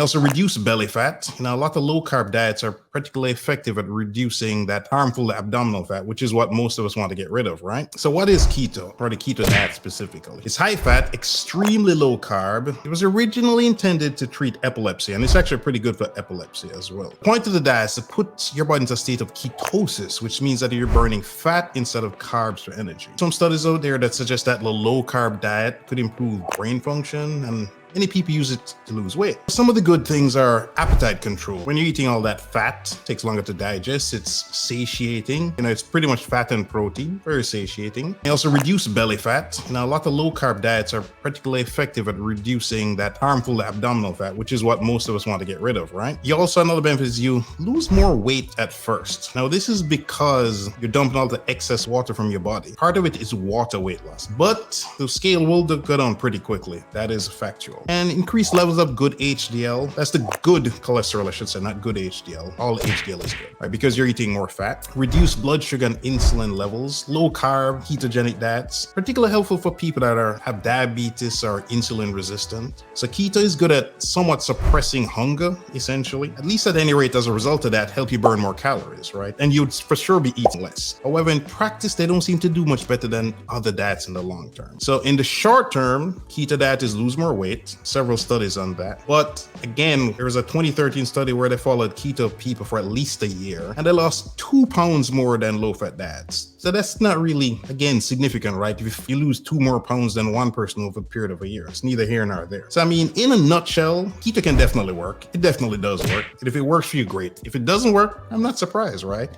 also reduce belly fat. A lot of low carb diets are particularly effective at reducing that harmful abdominal fat, which is what most of us want to get rid of, right? So what is keto, or the keto diet specifically? It's high fat, extremely low carb. It was originally intended to treat epilepsy, and it's actually pretty good for epilepsy as well. The point of the diet is to put your body into a state of ketosis, which means that you're burning fat instead of carbs for energy. Some studies out there that suggest that the low carb diet could improve brain function, and many people use it to lose weight. Some of the good things are appetite control. When you're eating all that fat, it takes longer to digest. It's satiating. It's pretty much fat and protein, very satiating. They also reduce belly fat. A lot of low carb diets are particularly effective at reducing that harmful abdominal fat, which is what most of us want to get rid of, right? You also, another benefit is you lose more weight at first. Now, this is because you're dumping all the excess water from your body. Part of it is water weight loss, but the scale will go down pretty quickly. That is factual. And increased levels of good HDL. That's the good cholesterol, I should say, not good HDL. All HDL is good, right? Because you're eating more fat. Reduce blood sugar and insulin levels. Low carb, ketogenic diets, particularly helpful for people that have diabetes or insulin resistant. So keto is good at somewhat suppressing hunger, essentially. At least at any rate, as a result of that, help you burn more calories, right? And you'd for sure be eating less. However, in practice, they don't seem to do much better than other diets in the long term. So in the short term, keto diet is lose more weight. Several studies on that. But again, there was a 2013 study where they followed keto people for at least a year, and they lost 2 pounds more than low-fat diets. So that's not really, again, significant, right? If you lose 2 more pounds than one person over a period of a year, it's neither here nor there. So, in a nutshell, keto can definitely work. It definitely does work. And if it works for you, great. If it doesn't work, I'm not surprised, right?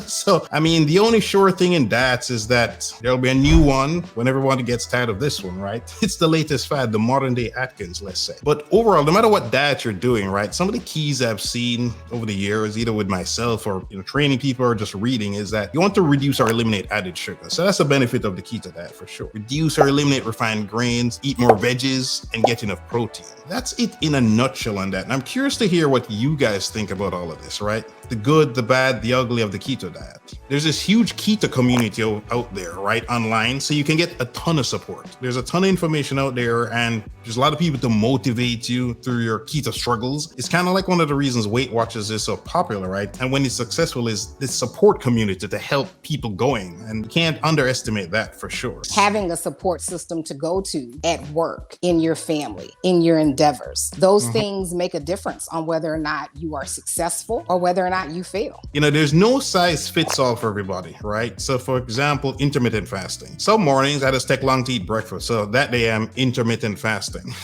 So, the only sure thing in diets is that there'll be a new one when everyone gets tired of this one, right? It's the latest fad, the modern day Atkins, let's say. But overall, no matter what diet you're doing, right? Some of the keys I've seen over the years, either with myself or training people or just reading, is that you want to reduce or eliminate added sugar. So that's a benefit of the keto diet for sure. Reduce or eliminate refined grains, eat more veggies, and get enough protein. That's it in a nutshell on that. And I'm curious to hear what you guys think about all of this, right? The good, the bad, the ugly of the keto diet. There's this huge keto community out there, right, online, so you can get a ton of support. There's a ton of information out there, and there's a lot of people to motivate you through your keto struggles. It's kind of like one of the reasons Weight Watchers is so popular, right? And when it's successful, is this support community to help people going, and you can't underestimate that for sure. Having a support system to go to at work, in your family, in your endeavors, those things make a difference on whether or not you are successful or whether or not you fail. There's no size fits all for everybody, right? So for example, intermittent fasting. Some mornings I just take long to eat breakfast. So that day I'm intermittent fasting.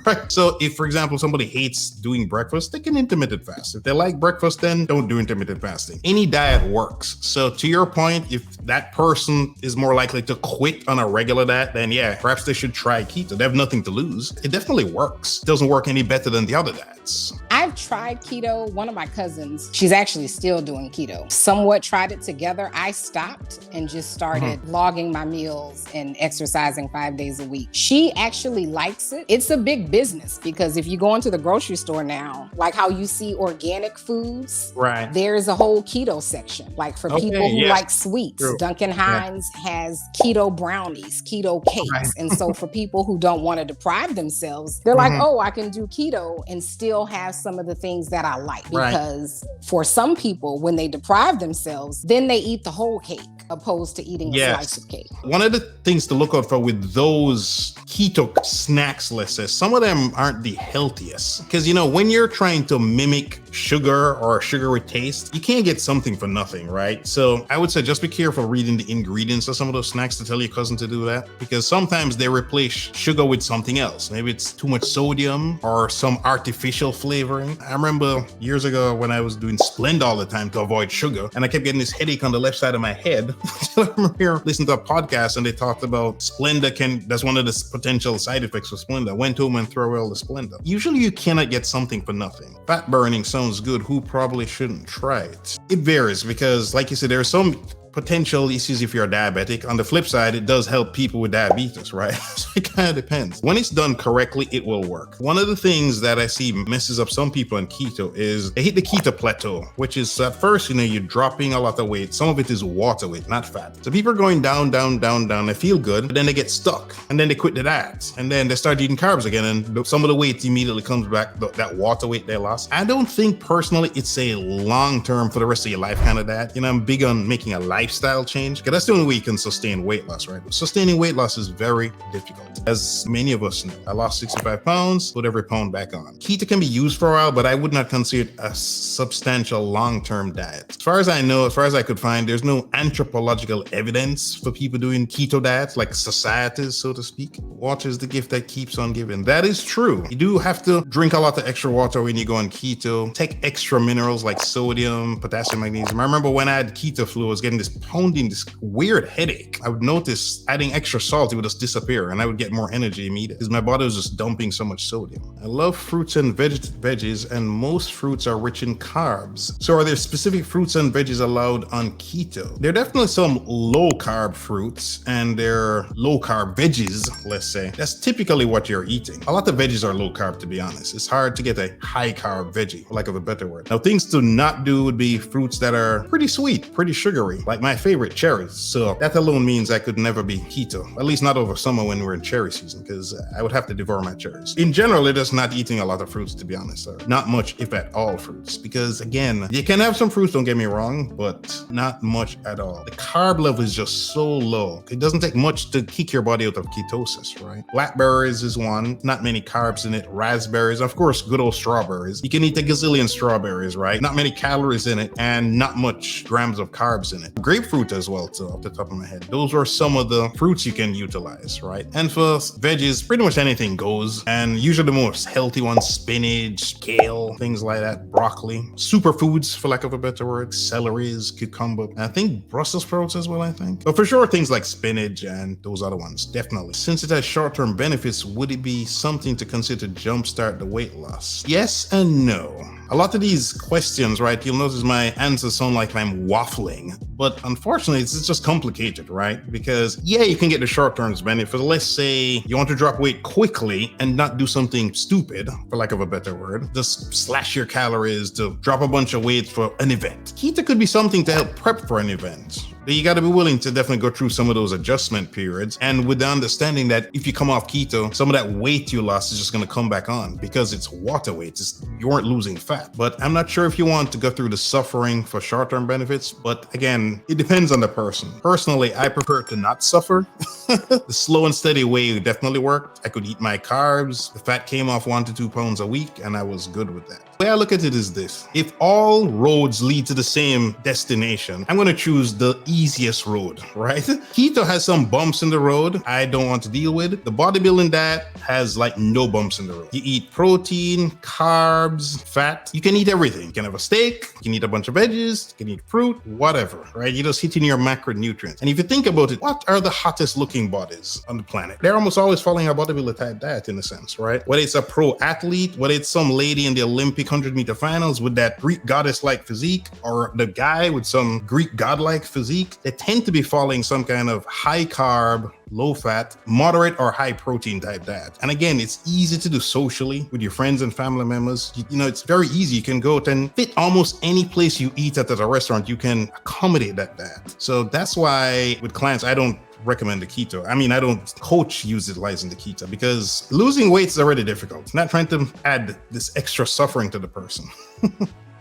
Right? So if, for example, somebody hates doing breakfast, they can intermittent fast. If they like breakfast, then don't do intermittent fasting. Any diet works. So to your point, if that person is more likely to quit on a regular diet, then yeah, perhaps they should try keto. They have nothing to lose. It definitely works. It doesn't work any better than the other diets. I've tried keto. One of my cousins, she's actually still doing keto. Somewhat tried it together. I stopped and just started logging my meals and exercising 5 days a week. She actually likes it. It's a big business because if you go into the grocery store now, like how you see organic foods, right, there's a whole keto section. Like for people who like sweets, true. Duncan Hines has keto brownies, keto cakes. Right. And so for people who don't want to deprive themselves, they're like, oh, I can do keto and still have some of the things that I like. Because for some people, when they deprive themselves, then they eat the whole cake opposed to eating a slice of cake. One of the things to look out for with those keto snacks, let's say, some of them aren't the healthiest. Because, when you're trying to mimic sugar or a sugary taste, you can't get something for nothing, right? So I would say just be careful reading the ingredients of some of those snacks to tell your cousin to do that, because sometimes they replace sugar with something else. Maybe it's too much sodium or some artificial flavoring. I remember years ago when I was doing Splenda all the time to avoid sugar, and I kept getting this headache on the left side of my head. I remember listening to a podcast and they talked about Splenda that's one of the potential side effects of Splenda. Went home and threw away all the Splenda. Usually you cannot get something for nothing. Fat burning sounds good. Who probably shouldn't try it? It varies because, like you said, there are some potential issues if you're diabetic. On the flip side, it does help people with diabetes, right? So it kind of depends. When it's done correctly, it will work. One of the things that I see messes up some people in keto is they hit the keto plateau, which is at first, you're dropping a lot of weight. Some of it is water weight, not fat. So people are going down, down, down, down. They feel good, but then they get stuck and then they quit the diet and then they start eating carbs again. And some of the weight immediately comes back, that water weight they lost. I don't think personally it's a long-term for the rest of your life kind of diet. I'm big on making a lifestyle change because that's the only way you can sustain weight loss, right? Sustaining weight loss is very difficult. As many of us know, I lost 65 pounds, put every pound back on. Keto can be used for a while, but I would not consider it a substantial long-term diet. As far as I know, as far as I could find, there's no anthropological evidence for people doing keto diets, like societies, so to speak. Water is the gift that keeps on giving. That is true. You do have to drink a lot of extra water when you go on keto. Take extra minerals like sodium, potassium, magnesium. I remember when I had keto flu, I was getting this pounding, this weird headache. I would notice adding extra salt, it would just disappear and I would get more energy immediately because my body was just dumping so much sodium. I love fruits and veggies, and most fruits are rich in carbs. So are there specific fruits and veggies allowed on keto? There are definitely some low carb fruits and there are low carb veggies, let's say. That's typically what you're eating. A lot of veggies are low carb, to be honest. It's hard to get a high carb veggie, for lack of a better word. Now, things to not do would be fruits that are pretty sweet, pretty sugary, like my favorite, cherries. So that alone means I could never be keto, at least not over summer when we're in cherry season, because I would have to devour my cherries. In general, it is not eating a lot of fruits, to be honest, or not much, if at all, fruits, because again, you can have some fruits, don't get me wrong, but not much at all. The carb level is just so low. It doesn't take much to kick your body out of ketosis, right? Blackberries is one, not many carbs in it. Raspberries, of course, good old strawberries. You can eat a gazillion strawberries, right? Not many calories in it and not much grams of carbs in it. Grapefruit as well, too, off the top of my head. Those are some of the fruits you can utilize, right? And for veggies, pretty much anything goes. And usually the most healthy ones, spinach, kale, things like that, broccoli, superfoods, for lack of a better word, celeries, cucumber, and I think Brussels sprouts as well, I think. But for sure, things like spinach and those other ones, definitely. Since it has short-term benefits, would it be something to consider to jumpstart the weight loss? Yes and no. A lot of these questions, right, you'll notice my answers sound like I'm waffling, but unfortunately, it's just complicated, right? Because yeah, you can get the short-term benefit. Let's say you want to drop weight quickly and not do something stupid, for lack of a better word, just slash your calories to drop a bunch of weight for an event. Keto could be something to help prep for an event. But you got to be willing to definitely go through some of those adjustment periods. And with the understanding that if you come off keto, some of that weight you lost is just going to come back on because it's water weight. You weren't losing fat. But I'm not sure if you want to go through the suffering for short-term benefits. But again, it depends on the person. Personally, I prefer to not suffer. The slow and steady way definitely worked. I could eat my carbs. The fat came off 1 to 2 pounds a week and I was good with that. The way I look at it is this: if all roads lead to the same destination, I'm going to choose the easiest road, right? Keto has some bumps in the road I don't want to deal with. The bodybuilding diet has like no bumps in the road. You eat protein, carbs, fat. You can eat everything. You can have a steak, you can eat a bunch of veggies, you can eat fruit, whatever, right? You're just hitting your macronutrients. And if you think about it, what are the hottest looking bodies on the planet? They're almost always following a bodybuilder type diet in a sense, right? Whether it's a pro athlete, whether it's some lady in the Olympic 100-meter finals with that Greek goddess-like physique, or the guy with some Greek god-like physique, they tend to be following some kind of high carb, low fat, moderate or high protein type diet. And again, it's easy to do socially with your friends and family members. You know, it's very easy. You can go out and fit almost any place you eat at a restaurant. You can accommodate that diet. So that's why with clients, I don't recommend the keto. I mean, I don't coach utilizing the keto because losing weight is already difficult. Not trying to add this extra suffering to the person.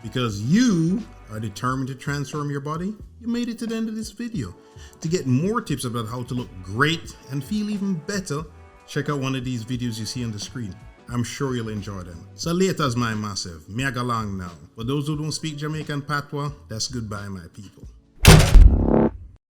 Because you are determined to transform your body, you made it to the end of this video. To get more tips about how to look great and feel even better, check out one of these videos you see on the screen. I'm sure you'll enjoy them. So later's my massive. Me I go long now. For those who don't speak Jamaican patois, that's goodbye, my people.